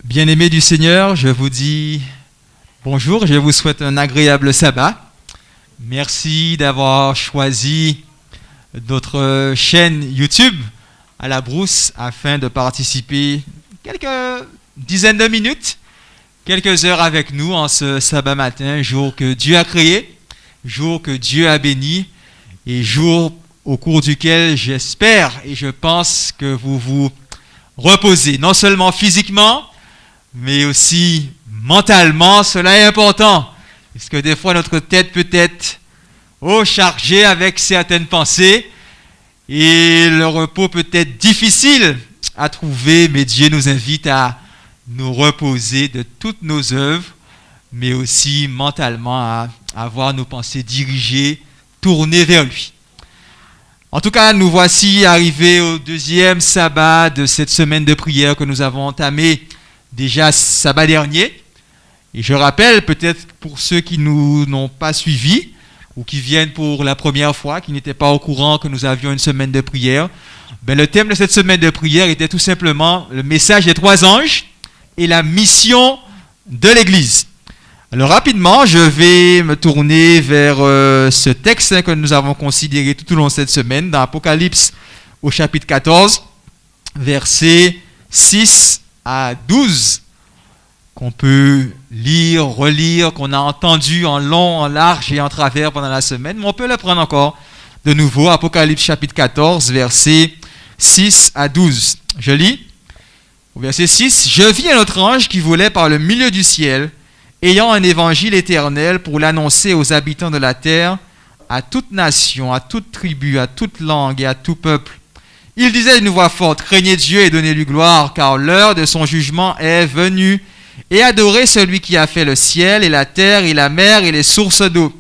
Bien-aimés du Seigneur, je vous dis bonjour, je vous souhaite un agréable sabbat. Merci d'avoir choisi notre chaîne YouTube à la brousse afin de participer quelques dizaines de minutes, quelques heures avec nous en ce sabbat matin, jour que Dieu a créé, jour que Dieu a béni et jour au cours duquel j'espère et je pense que vous vous reposez, non seulement physiquement, mais aussi mentalement. Cela est important, parce que des fois notre tête peut être chargée avec certaines pensées, et le repos peut être difficile à trouver, mais Dieu nous invite à nous reposer de toutes nos œuvres, mais aussi mentalement à avoir nos pensées dirigées, tournées vers lui. En tout cas, nous voici arrivés au deuxième sabbat de cette semaine de prière que nous avons entamée déjà sabbat dernier. Et je rappelle, peut-être pour ceux qui nous n'ont pas suivis ou qui viennent pour la première fois, qui n'étaient pas au courant que nous avions une semaine de prière, le thème de cette semaine de prière était tout simplement le message des trois anges et la mission de l'Église. Alors rapidement, je vais me tourner vers ce texte que nous avons considéré tout au long de cette semaine, dans Apocalypse au chapitre 14, versets 6 à 12, qu'on peut lire, relire, qu'on a entendu en long, en large et en travers pendant la semaine, mais on peut le prendre encore de nouveau. Apocalypse chapitre 14, versets 6 à 12. Je lis au verset 6. « Je vis un autre ange qui volait par le milieu du ciel, ayant un évangile éternel pour l'annoncer aux habitants de la terre, à toute nation, à toute tribu, à toute langue et à tout peuple. Il disait d'une voix forte, craignez Dieu et donnez-lui gloire, car l'heure de son jugement est venue, et adorez celui qui a fait le ciel et la terre et la mer et les sources d'eau.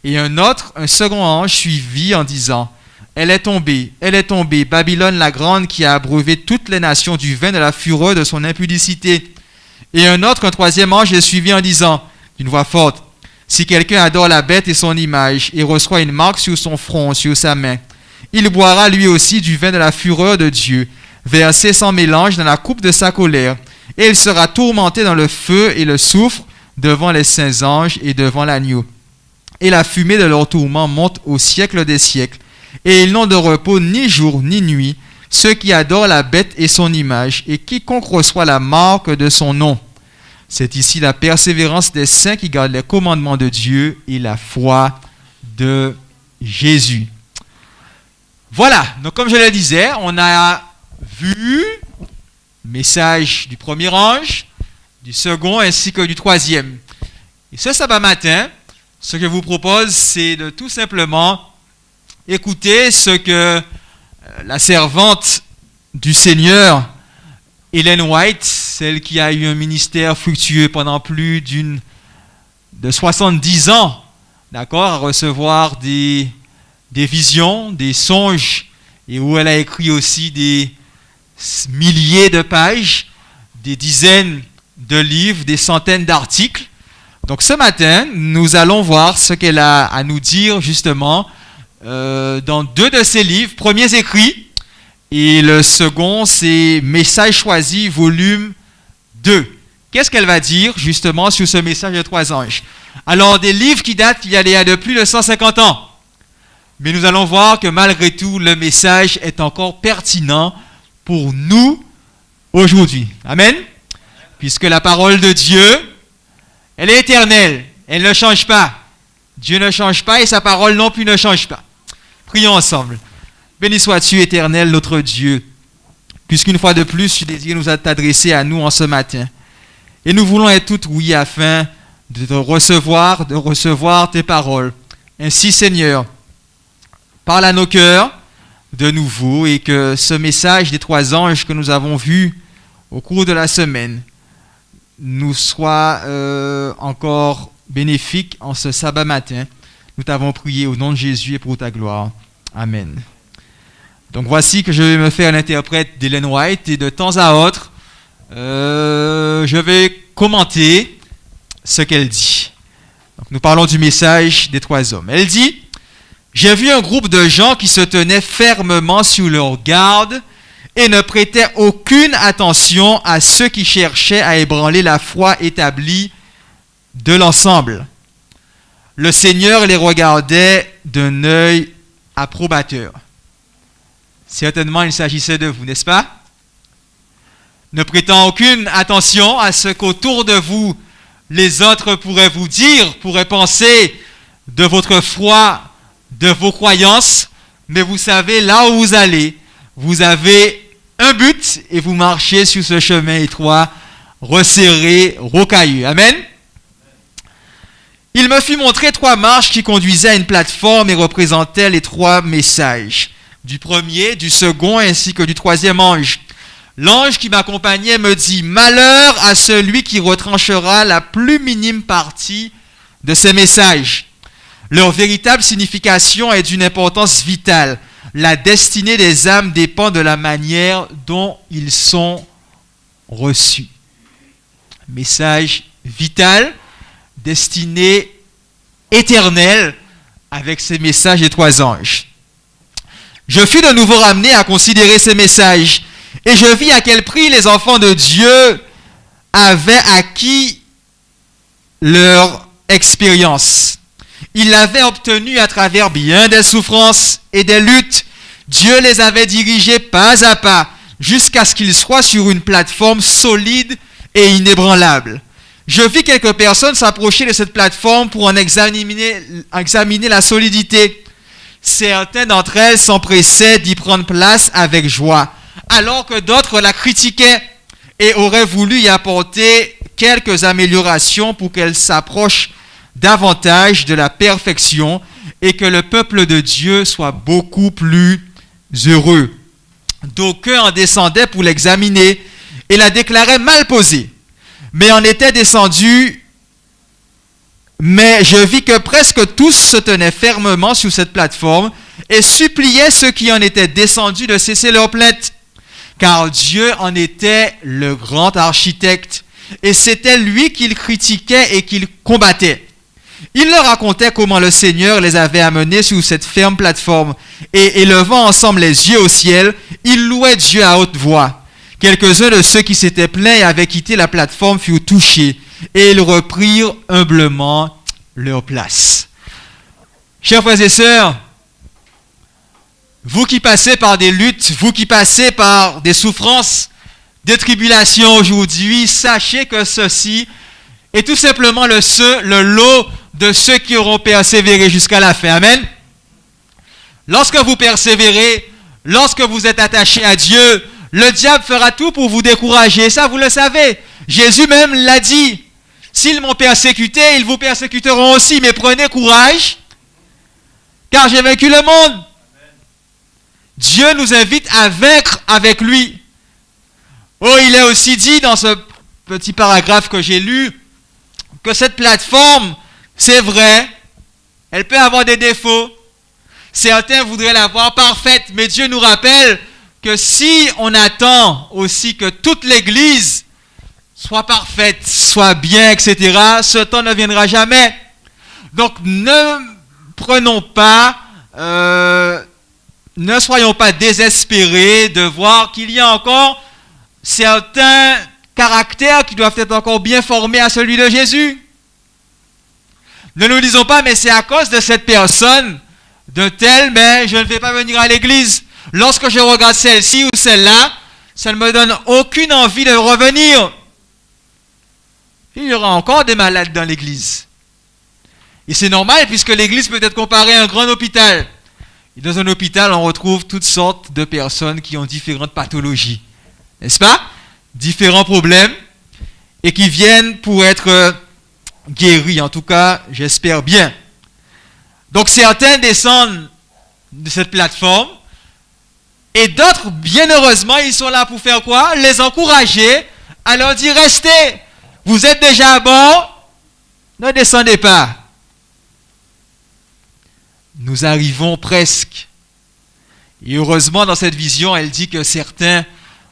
Et un second ange suivit en disant, elle est tombée, Babylone la grande qui a abreuvé toutes les nations du vin de la fureur de son impudicité. Et un troisième ange est suivi en disant, d'une voix forte, si quelqu'un adore la bête et son image, et reçoit une marque sur son front, sur sa main, il boira lui aussi du vin de la fureur de Dieu, versé sans mélange dans la coupe de sa colère, et il sera tourmenté dans le feu et le soufre devant les saints anges et devant l'agneau. Et la fumée de leur tourment monte au siècle des siècles, et ils n'ont de repos ni jour ni nuit, ceux qui adorent la bête et son image, et quiconque reçoit la marque de son nom. C'est ici la persévérance des saints qui gardent les commandements de Dieu et la foi de Jésus. » Voilà, donc comme je le disais, on a vu le message du premier ange, du second ainsi que du troisième. Et ce sabbat matin, ce que je vous propose, c'est de tout simplement écouter ce que la servante du Seigneur, Ellen White, celle qui a eu un ministère fructueux pendant plus de 70 ans, d'accord, à recevoir des visions, des songes, et où elle a écrit aussi des milliers de pages, des dizaines de livres, des centaines d'articles. Donc ce matin, nous allons voir ce qu'elle a à nous dire justement dans deux de ses livres, premiers écrits, et le second, c'est Messages choisis, volume 2. Qu'est-ce qu'elle va dire justement sur ce message de trois anges? Alors, des livres qui datent il y a de plus de 150 ans. Mais nous allons voir que malgré tout, le message est encore pertinent pour nous aujourd'hui. Amen. Puisque la parole de Dieu, elle est éternelle. Elle ne change pas. Dieu ne change pas et sa parole non plus ne change pas. Prions ensemble. Béni sois-tu, éternel, notre Dieu, puisqu'une fois de plus, tu désires nous t'adresser à nous en ce matin. Et nous voulons être tout oui afin de recevoir tes paroles. Ainsi, Seigneur, parle à nos cœurs de nouveau et que ce message des trois anges que nous avons vu au cours de la semaine nous soit encore bénéfique en ce sabbat matin. Nous t'avons prié au nom de Jésus et pour ta gloire. Amen. Donc voici que je vais me faire l'interprète d'Ellen White et de temps à autre, je vais commenter ce qu'elle dit. Donc nous parlons du message des trois hommes. Elle dit, « J'ai vu un groupe de gens qui se tenaient fermement sur leur garde et ne prêtaient aucune attention à ceux qui cherchaient à ébranler la foi établie de l'ensemble. Le Seigneur les regardait d'un œil approbateur. Certainement, il s'agissait de vous, n'est-ce pas? Ne prêtant aucune attention à ce qu'autour de vous, les autres pourraient vous dire, pourraient penser de votre foi, de vos croyances, mais vous savez, là où vous allez, vous avez un but et vous marchez sur ce chemin étroit, resserré, rocailleux. Amen. Il me fut montré 3 marches qui conduisaient à une plateforme et représentaient les 3 messages, du premier, du second ainsi que du 3e ange. L'ange qui m'accompagnait me dit « Malheur à celui qui retranchera la plus minime partie de ces messages. Leur véritable signification est d'une importance vitale. La destinée des âmes dépend de la manière dont ils sont reçus. » Message vital, destinée éternelle, avec ces messages des 3 anges. Je fus de nouveau ramené à considérer ces messages. Et je vis à quel prix les enfants de Dieu avaient acquis leur expérience. Ils l'avaient obtenue à travers bien des souffrances et des luttes. Dieu les avait dirigés pas à pas jusqu'à ce qu'ils soient sur une plateforme solide et inébranlable. Je vis quelques personnes s'approcher de cette plateforme pour en examiner la solidité. Certains d'entre elles s'empressaient d'y prendre place avec joie, alors que d'autres la critiquaient et auraient voulu y apporter quelques améliorations pour qu'elle s'approche davantage de la perfection et que le peuple de Dieu soit beaucoup plus heureux. D'aucuns en descendaient pour l'examiner et la déclaraient mal posée, mais en étaient descendus. Mais je vis que presque tous se tenaient fermement sur cette plateforme et suppliaient ceux qui en étaient descendus de cesser leurs plaintes. Car Dieu en était le grand architecte, et c'était lui qu'ils critiquaient et qu'ils combattaient. Il leur racontait comment le Seigneur les avait amenés sur cette ferme plateforme, et élevant ensemble les yeux au ciel, ils louaient Dieu à haute voix. Quelques-uns de ceux qui s'étaient plaints et avaient quitté la plateforme furent touchés, et ils reprirent humblement leur place. Chers frères et sœurs, vous qui passez par des luttes, vous qui passez par des souffrances, des tribulations aujourd'hui, sachez que ceci est tout simplement le lot de ceux qui auront persévéré jusqu'à la fin. Amen. Lorsque vous persévérez, lorsque vous êtes attaché à Dieu, le diable fera tout pour vous décourager. Ça, vous le savez. Jésus même l'a dit. S'ils m'ont persécuté, ils vous persécuteront aussi. Mais prenez courage, car j'ai vaincu le monde. Dieu nous invite à vaincre avec lui. Oh, il est aussi dit dans ce petit paragraphe que j'ai lu que cette plateforme, c'est vrai, elle peut avoir des défauts. Certains voudraient la voir parfaite, mais Dieu nous rappelle que si on attend aussi que toute l'Église soit parfaite, soit bien, etc., ce temps ne viendra jamais. Donc ne prenons pas... ne soyons pas désespérés de voir qu'il y a encore certains caractères qui doivent être encore bien formés à celui de Jésus. Ne nous disons pas, mais c'est à cause de cette personne, de telle, mais je ne vais pas venir à l'église. Lorsque je regarde celle-ci ou celle-là, ça ne me donne aucune envie de revenir. Il y aura encore des malades dans l'église. Et c'est normal puisque l'église peut être comparée à un grand hôpital. Et dans un hôpital, on retrouve toutes sortes de personnes qui ont différentes pathologies. N'est-ce pas? Différents problèmes et qui viennent pour être guéris. En tout cas, j'espère bien. Donc certains descendent de cette plateforme et d'autres, bien heureusement, ils sont là pour faire quoi? Les encourager, à leur dire restez. Vous êtes déjà à bord, ne descendez pas. Nous arrivons presque. Et heureusement, dans cette vision, elle dit que certains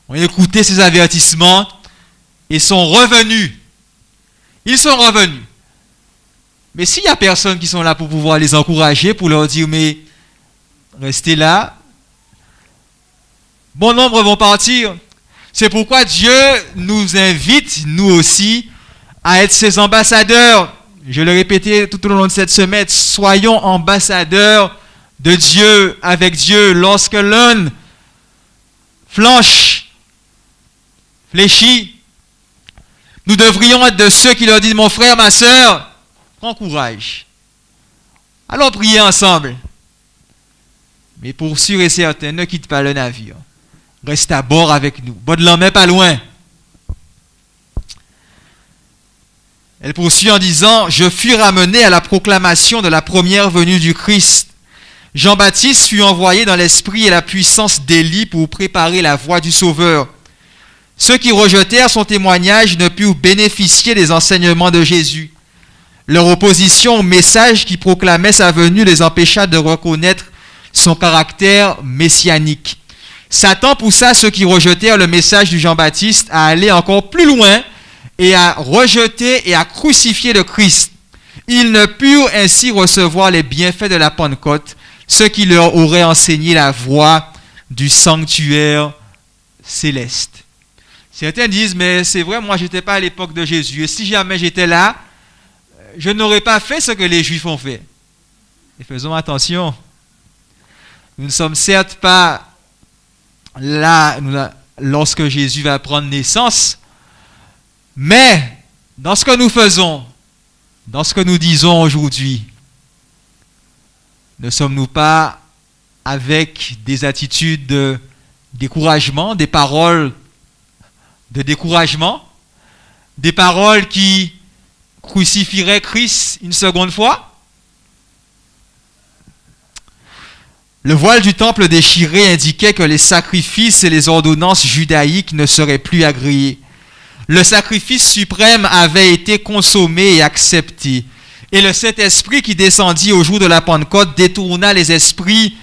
ont écouté ces avertissements et sont revenus. Ils sont revenus. Mais s'il n'y a personne qui sont là pour pouvoir les encourager, pour leur dire, mais restez là, bon nombre vont partir. C'est pourquoi Dieu nous invite, nous aussi, à être ses ambassadeurs. Je l'ai répété tout au long de cette semaine, soyons ambassadeurs de Dieu, avec Dieu. Lorsque l'un flanche, fléchit, nous devrions être de ceux qui leur disent, mon frère, ma sœur, prends courage. Allons prier ensemble. Mais pour sûr et certain, ne quitte pas le navire. Reste à bord avec nous. Bon de l'en met pas loin. Elle poursuit en disant, je fus ramené à la proclamation de la première venue du Christ. Jean-Baptiste fut envoyé dans l'esprit et la puissance d'Élie pour préparer la voie du Sauveur. Ceux qui rejetèrent son témoignage ne purent bénéficier des enseignements de Jésus. Leur opposition au message qui proclamait sa venue les empêcha de reconnaître son caractère messianique. Satan poussa ceux qui rejetèrent le message du Jean-Baptiste à aller encore plus loin et à rejeter et à crucifier le Christ. Ils ne purent ainsi recevoir les bienfaits de la Pentecôte, ce qui leur aurait enseigné la voie du sanctuaire céleste. Certains disent, mais c'est vrai, moi j'étais pas à l'époque de Jésus, et si jamais j'étais là, je n'aurais pas fait ce que les Juifs ont fait. Et faisons attention, nous ne sommes certes pas là lorsque Jésus va prendre naissance, mais dans ce que nous faisons, dans ce que nous disons aujourd'hui, ne sommes-nous pas avec des attitudes de découragement, des paroles de découragement, des paroles qui crucifieraient Christ une seconde fois? Le voile du temple déchiré indiquait que les sacrifices et les ordonnances judaïques ne seraient plus agréés. Le sacrifice suprême avait été consommé et accepté. Et le Saint-Esprit qui descendit au jour de la Pentecôte détourna les esprits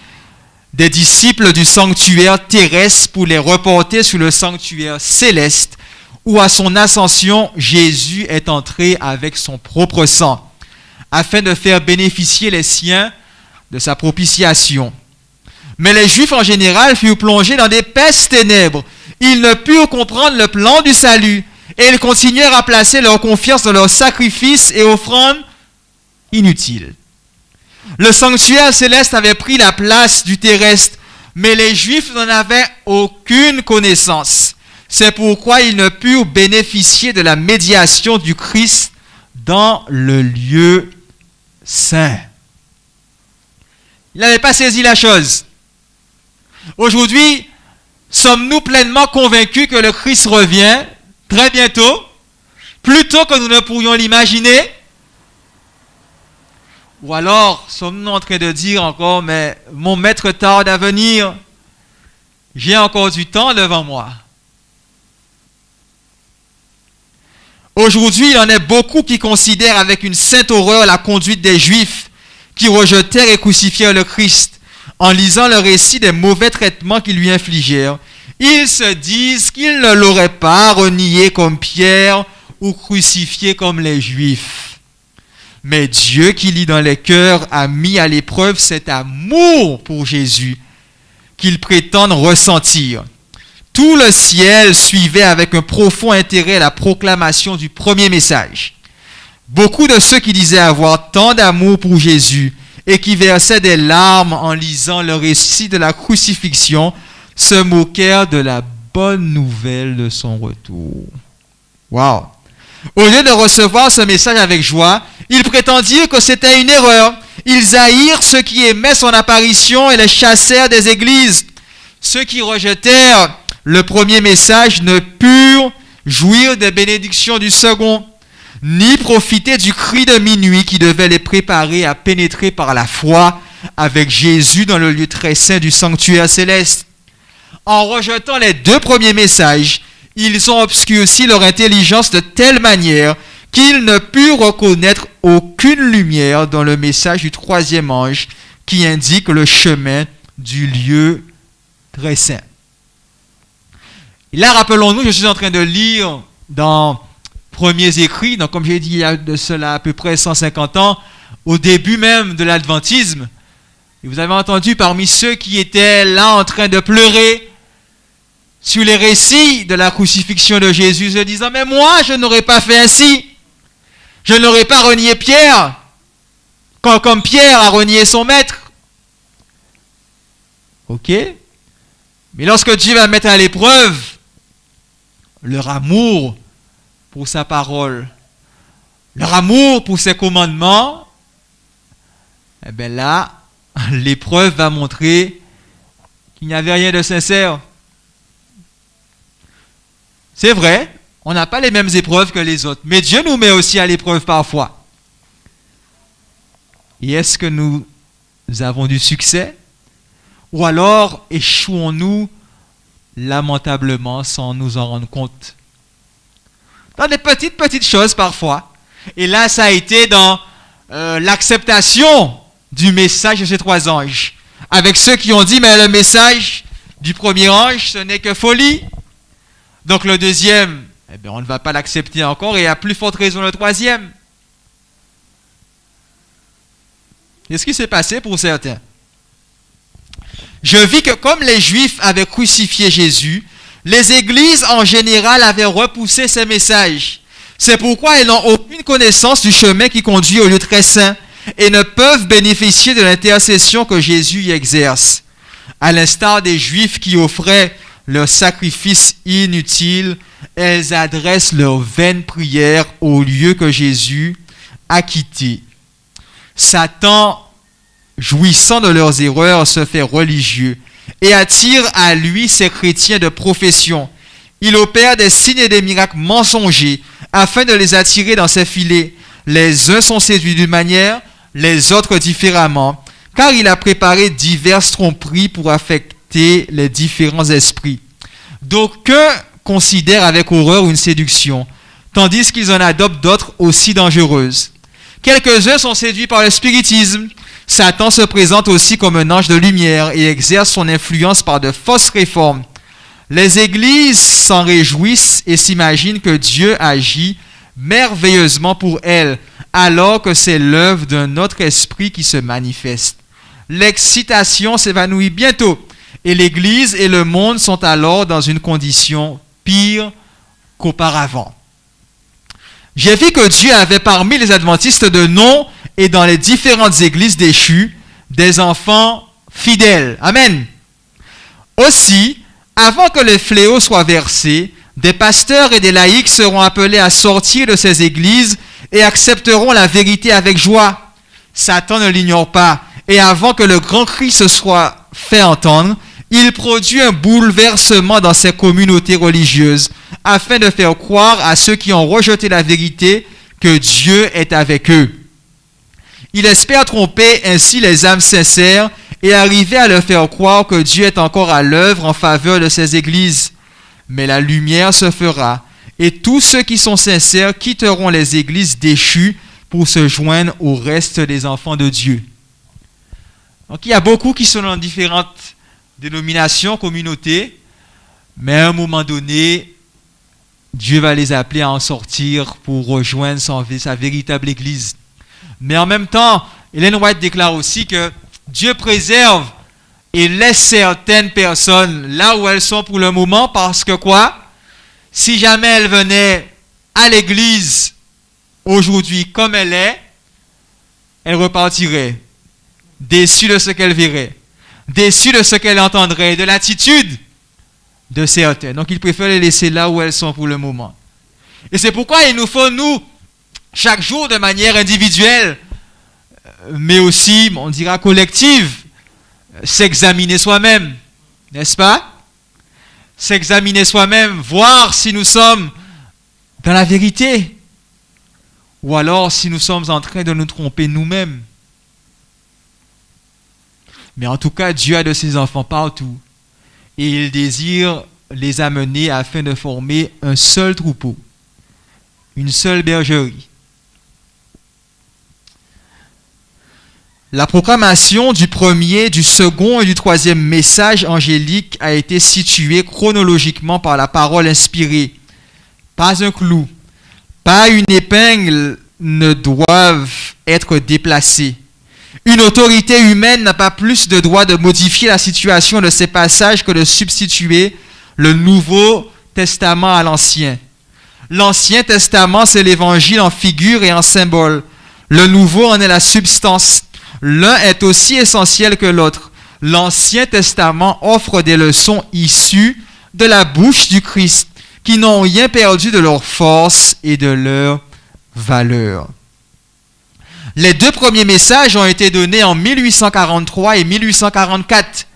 des disciples du sanctuaire terrestre pour les reporter sur le sanctuaire céleste, où à son ascension, Jésus est entré avec son propre sang, afin de faire bénéficier les siens de sa propitiation. Mais les Juifs en général furent plongés dans d'épaisses ténèbres. Ils ne purent comprendre le plan du salut et ils continuèrent à placer leur confiance dans leurs sacrifices et offrandes inutiles. Le sanctuaire céleste avait pris la place du terrestre, mais les Juifs n'en avaient aucune connaissance. C'est pourquoi ils ne purent bénéficier de la médiation du Christ dans le lieu saint. Ils n'avaient pas saisi la chose. Aujourd'hui, sommes-nous pleinement convaincus que le Christ revient très bientôt, plus tôt que nous ne pourrions l'imaginer? Ou alors, sommes-nous en train de dire encore, mais mon maître tarde à venir, j'ai encore du temps devant moi? Aujourd'hui, il y en a beaucoup qui considèrent avec une sainte horreur la conduite des Juifs qui rejetèrent et crucifièrent le Christ. En lisant le récit des mauvais traitements qu'ils lui infligèrent, ils se disent qu'ils ne l'auraient pas renié comme Pierre ou crucifié comme les Juifs. Mais Dieu qui lit dans les cœurs a mis à l'épreuve cet amour pour Jésus qu'ils prétendent ressentir. Tout le ciel suivait avec un profond intérêt la proclamation du premier message. Beaucoup de ceux qui disaient avoir tant d'amour pour Jésus et qui versaient des larmes en lisant le récit de la crucifixion se moquèrent de la bonne nouvelle de son retour. Wow! Au lieu de recevoir ce message avec joie, ils prétendirent que c'était une erreur. Ils haïrent ceux qui aimaient son apparition et les chassèrent des églises. Ceux qui rejetèrent le premier message ne purent jouir des bénédictions du second, ni profiter du cri de minuit qui devait les préparer à pénétrer par la foi avec Jésus dans le lieu très saint du sanctuaire céleste. En rejetant les deux premiers messages, ils ont obscurci leur intelligence de telle manière qu'ils ne purent reconnaître aucune lumière dans le message du troisième ange qui indique le chemin du lieu très saint. Et là, rappelons-nous, je suis en train de lire dans Premiers Écrits, donc comme j'ai dit il y a de cela à peu près 150 ans, au début même de l'adventisme. Et vous avez entendu parmi ceux qui étaient là en train de pleurer, sur les récits de la crucifixion de Jésus, se disant, mais moi, je n'aurais pas fait ainsi. Je n'aurais pas renié Pierre, comme Pierre a renié son maître. Ok? Mais lorsque Dieu va mettre à l'épreuve leur amour pour sa parole, leur amour pour ses commandements, eh bien là, l'épreuve va montrer qu'il n'y avait rien de sincère. C'est vrai, on n'a pas les mêmes épreuves que les autres, mais Dieu nous met aussi à l'épreuve parfois. Et est-ce que nous avons du succès? Ou alors échouons-nous lamentablement sans nous en rendre compte? Dans des petites choses parfois. Et là, ça a été dans l'acceptation du message de ces 3 anges. Avec ceux qui ont dit, mais le message du premier ange, ce n'est que folie. Donc le deuxième, eh bien, on ne va pas l'accepter encore, et à plus forte raison le troisième. Qu'est-ce qui s'est passé pour certains? Je vis que comme les Juifs avaient crucifié Jésus, les églises en général avaient repoussé ces messages. C'est pourquoi elles n'ont aucune connaissance du chemin qui conduit au lieu très saint et ne peuvent bénéficier de l'intercession que Jésus y exerce. À l'instar des Juifs qui offraient leurs sacrifices inutiles, elles adressent leurs vaines prières au lieu que Jésus a quitté. Satan, jouissant de leurs erreurs, se fait religieux et attire à lui ces chrétiens de profession. Il opère des signes et des miracles mensongers afin de les attirer dans ses filets. Les uns sont séduits d'une manière, les autres différemment, car il a préparé diverses tromperies pour affecter les différents esprits. D'aucuns considèrent avec horreur une séduction, tandis qu'ils en adoptent d'autres aussi dangereuses. Quelques-uns sont séduits par le spiritisme. Satan se présente aussi comme un ange de lumière et exerce son influence par de fausses réformes. Les églises s'en réjouissent et s'imaginent que Dieu agit merveilleusement pour elles, alors que c'est l'œuvre d'un autre esprit qui se manifeste. L'excitation s'évanouit bientôt, et l'Église et le monde sont alors dans une condition pire qu'auparavant. J'ai vu que Dieu avait parmi les adventistes de nom et dans les différentes églises déchues des enfants fidèles. Amen. Aussi, avant que le fléau soit versé, des pasteurs et des laïcs seront appelés à sortir de ces églises et accepteront la vérité avec joie. Satan ne l'ignore pas, et avant que le grand cri se soit fait entendre, il produit un bouleversement dans ces communautés religieuses, afin de faire croire à ceux qui ont rejeté la vérité que Dieu est avec eux. Il espère tromper ainsi les âmes sincères et arriver à leur faire croire que Dieu est encore à l'œuvre en faveur de ces églises. Mais la lumière se fera, et tous ceux qui sont sincères quitteront les églises déchues pour se joindre au reste des enfants de Dieu. Donc il y a beaucoup qui sont dans différentes dénominations, communautés, mais à un moment donné, Dieu va les appeler à en sortir pour rejoindre sa véritable église. Mais en même temps, Ellen White déclare aussi que Dieu préserve et laisse certaines personnes là où elles sont pour le moment, parce que quoi? Si jamais elles venaient à l'église aujourd'hui comme elle est, elles repartiraient déçues de ce qu'elles verraient, déçues de ce qu'elles entendraient, de l'attitude de certaines. Donc il préfère les laisser là où elles sont pour le moment. Et c'est pourquoi il nous faut, nous, chaque jour de manière individuelle, mais aussi, on dira collective, s'examiner soi-même, n'est-ce pas? S'examiner soi-même, voir si nous sommes dans la vérité, ou alors si nous sommes en train de nous tromper nous-mêmes. Mais en tout cas, Dieu a de ses enfants partout, et il désire les amener afin de former un seul troupeau, une seule bergerie. La proclamation du premier, du second et du troisième message angélique a été située chronologiquement par la parole inspirée. Pas un clou, pas une épingle ne doivent être déplacés. Une autorité humaine n'a pas plus de droit de modifier la situation de ces passages que de substituer le Nouveau Testament à l'Ancien. L'Ancien Testament, c'est l'Évangile en figure et en symbole. Le Nouveau en est la substance. L'un est aussi essentiel que l'autre. L'Ancien Testament offre des leçons issues de la bouche du Christ, qui n'ont rien perdu de leur force et de leur valeur. Les deux premiers messages ont été donnés en 1843 et 1844.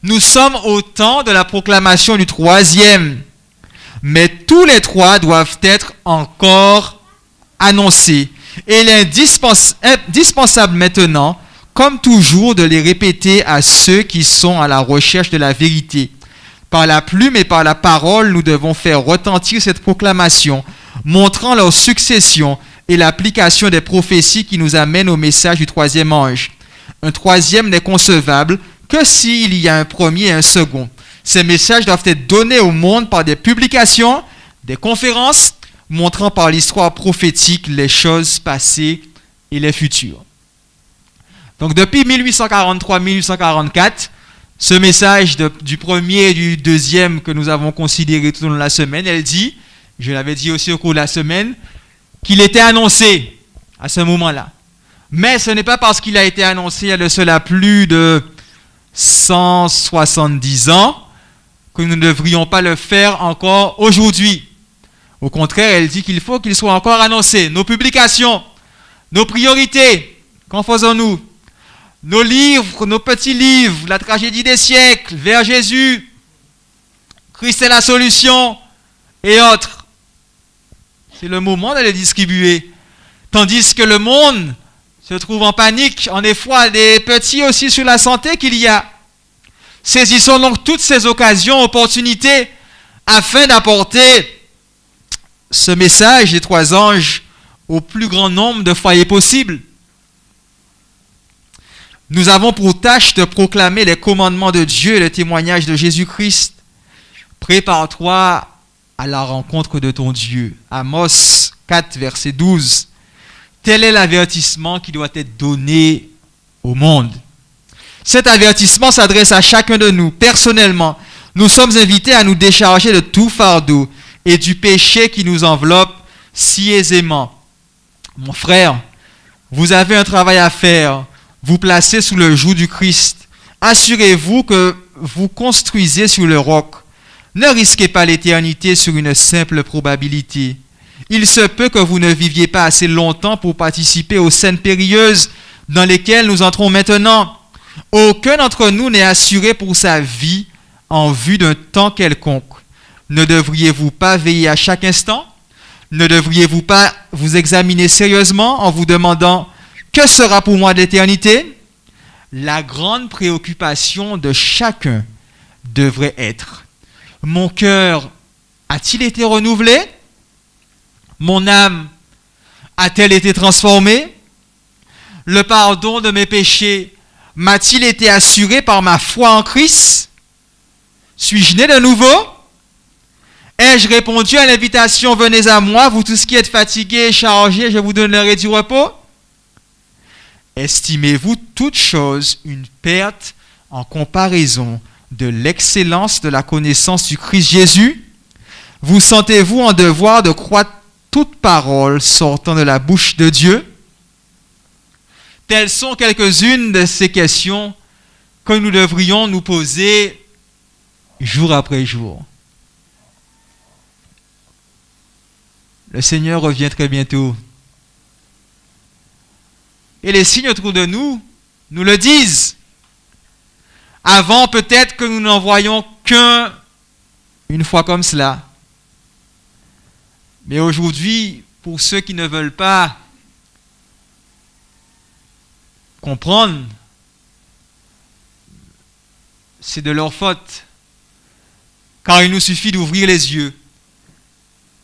Nous sommes au temps de la proclamation du troisième, mais tous les trois doivent être encore annoncés. Et il est indispensable maintenant, comme toujours, de les répéter à ceux qui sont à la recherche de la vérité. Par la plume et par la parole, nous devons faire retentir cette proclamation, montrant leur succession et l'application des prophéties qui nous amènent au message du troisième ange. Un troisième n'est concevable que s'il y a un premier et un second. Ces messages doivent être donnés au monde par des publications, des conférences, montrant par l'histoire prophétique les choses passées et les futures. Donc depuis 1843-1844, ce message du premier et du deuxième que nous avons considéré tout au long de la semaine, elle dit, je l'avais dit aussi au cours de la semaine, qu'il était annoncé à ce moment-là. Mais ce n'est pas parce qu'il a été annoncé il y a de cela plus de 170 ans que nous ne devrions pas le faire encore aujourd'hui. Au contraire, elle dit qu'il faut qu'il soit encore annoncé. Nos publications, nos priorités, qu'en faisons-nous? Nos livres, nos petits livres, la tragédie des siècles, vers Jésus, Christ est la solution, et autres. C'est le moment de les distribuer. Tandis que le monde se trouve en panique, en effroi, des petits aussi sur la santé qu'il y a. Saisissons donc toutes ces occasions, opportunités, afin d'apporter ce message des trois anges au plus grand nombre de foyers possible. Nous avons pour tâche de proclamer les commandements de Dieu et le témoignage de Jésus-Christ. Prépare-toi à la rencontre de ton Dieu. Amos 4, verset 12. Tel est l'avertissement qui doit être donné au monde. Cet avertissement s'adresse à chacun de nous. Personnellement, nous sommes invités à nous décharger de tout fardeau et du péché qui nous enveloppe si aisément. Mon frère, vous avez un travail à faire. Vous placez sous le joug du Christ. Assurez-vous que vous construisez sur le roc. Ne risquez pas l'éternité sur une simple probabilité. Il se peut que vous ne viviez pas assez longtemps pour participer aux scènes périlleuses dans lesquelles nous entrons maintenant. Aucun d'entre nous n'est assuré pour sa vie en vue d'un temps quelconque. Ne devriez-vous pas veiller à chaque instant? Ne devriez-vous pas vous examiner sérieusement en vous demandant « Que sera pour moi l'éternité ?» La grande préoccupation de chacun devrait être « Mon cœur a-t-il été renouvelé? Mon âme a-t-elle été transformée? Le pardon de mes péchés m'a-t-il été assuré par ma foi en Christ? Suis-je né de nouveau? Ai-je répondu à l'invitation « Venez à moi, vous tous qui êtes fatigués et chargés, je vous donnerai du repos » Estimez-vous toute chose une perte en comparaison de l'excellence de la connaissance du Christ Jésus? Vous sentez-vous en devoir de croire toute parole sortant de la bouche de Dieu? Telles sont quelques-unes de ces questions que nous devrions nous poser jour après jour. Le Seigneur revient très bientôt. Et les signes autour de nous nous le disent. Avant, peut-être que nous n'en voyons qu'un une fois comme cela. Mais aujourd'hui, pour ceux qui ne veulent pas comprendre, c'est de leur faute. Car il nous suffit d'ouvrir les yeux,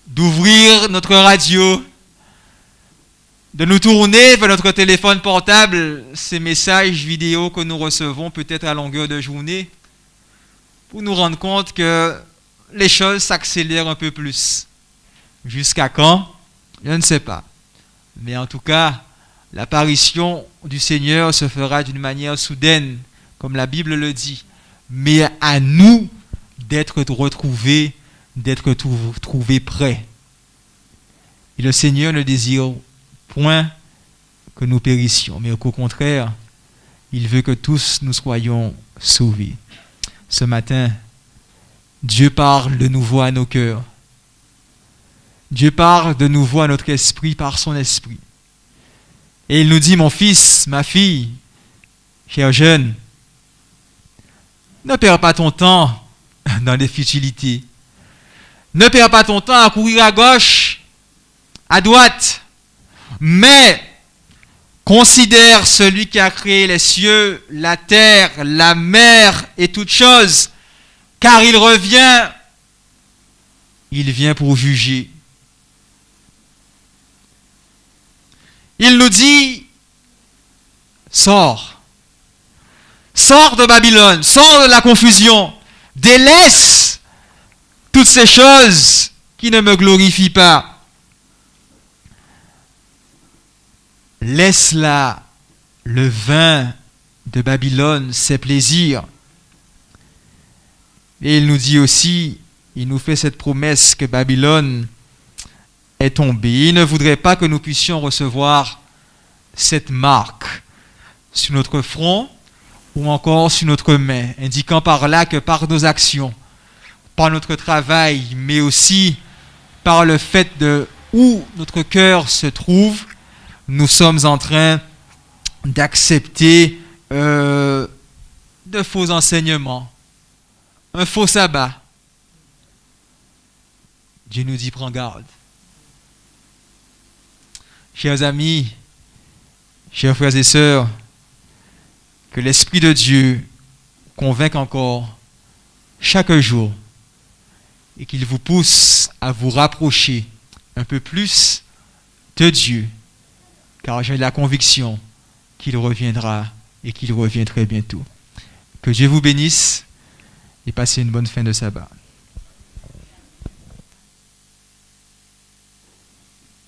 d'ouvrir notre radio, de nous tourner vers notre téléphone portable, ces messages vidéo que nous recevons peut-être à longueur de journée, pour nous rendre compte que les choses s'accélèrent un peu plus. Jusqu'à quand? Je ne sais pas. Mais en tout cas, l'apparition du Seigneur se fera d'une manière soudaine, comme la Bible le dit. Mais à nous d'être retrouvé, d'être trouvé prêt. Et le Seigneur ne désire point que nous périssions, mais qu'au contraire, il veut que tous nous soyons sauvés. Ce matin, Dieu parle de nouveau à nos cœurs. Dieu parle de nouveau à notre esprit par son esprit. Et il nous dit, mon fils, ma fille, cher jeune, ne perds pas ton temps dans des futilités. Ne perds pas ton temps à courir à gauche, à droite, mais considère celui qui a créé les cieux, la terre, la mer et toutes choses, car il vient pour juger. Il nous dit, sors de Babylone, sors de la confusion, délaisse toutes ces choses qui ne me glorifient pas. Laisse là le vin de Babylone, ses plaisirs. Et il nous dit aussi, il nous fait cette promesse que Babylone est tombée. Il ne voudrait pas que nous puissions recevoir cette marque sur notre front ou encore sur notre main, indiquant par là que par nos actions, par notre travail, mais aussi par le fait de où notre cœur se trouve, nous sommes en train d'accepter de faux enseignements, un faux sabbat. Dieu nous dit, prends garde. Chers amis, chers frères et sœurs, que l'Esprit de Dieu convainque encore chaque jour et qu'il vous pousse à vous rapprocher un peu plus de Dieu, car j'ai la conviction qu'il reviendra et qu'il revient très bientôt. Que Dieu vous bénisse et passez une bonne fin de sabbat.